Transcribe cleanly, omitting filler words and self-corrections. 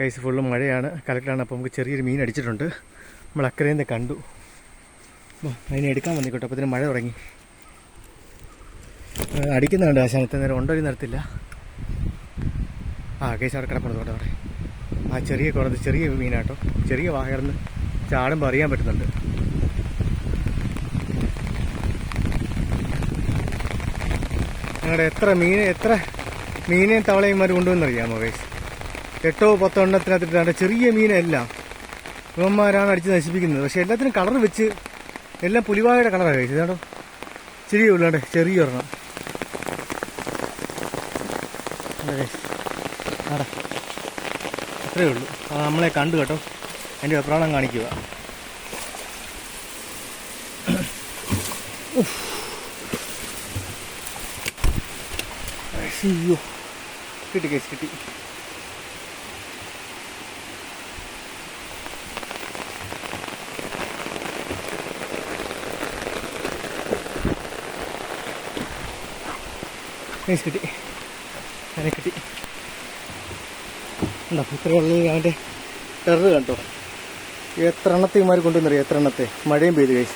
കൈസ് ഫുള്ളും മഴയാണ്, കലക്കലാണ്. അപ്പോൾ നമുക്ക് ചെറിയൊരു മീൻ അടിച്ചിട്ടുണ്ട്. നമ്മൾ അക്കരയിൽ നിന്ന് കണ്ടു. അതിനെ എടുക്കാൻ വന്നിക്കോട്ടെ. അപ്പോൾ ഇതിന് മഴ തുടങ്ങി. അടിക്കുന്നുണ്ട് ആശാനത്തെ. നേരം ഉണ്ടോ ഒരു നിരത്തില്ല. കേസ് അവിടെ കിടപ്പുണ്ട് കേട്ടോ. അവിടെ ചെറിയ മീനാട്ടോ. ചെറിയ വാഹയർന്ന് ചാടുമ്പോൾ അറിയാൻ പറ്റുന്നുണ്ട്. ഞങ്ങളുടെ എത്ര മീനെയും തവളയന്മാർ കൊണ്ടുവന്നറിയാമോ കേസ്? 8-10 എണ്ണത്തിനകത്തിട്ടാണ്ട് ചെറിയ മീനെല്ലാം ഇവന്മാരാണ് അടിച്ച് നശിപ്പിക്കുന്നത്. പക്ഷെ എല്ലാത്തിനും കളർ വെച്ച് എല്ലാം പുലിവായുടെ കളറാണ് കഴിച്ചത് കേട്ടോ. ചെറിയ ഉള്ളാണ്ട് ചെറിയൊരെണ്ണം അത്രയേ ഉള്ളൂ. നമ്മളെ കണ്ടു കേട്ടോ. എൻ്റെ വെപ്രാളം കാണിക്കുക. അയ്യോ, കിട്ടി കേസ്, കിട്ടി. കേസ് കിട്ടി, അതിനെ കിട്ടി. ഉണ്ടോ ഇത്രയുള്ള അവൻ്റെ ടെറർ കണ്ടോ? എത്ര എണ്ണത്തെ ഇമാർ കൊണ്ടുവന്നറിയാം. എത്ര എണ്ണത്തെ മഴയും പെയ്ത് കേസ്.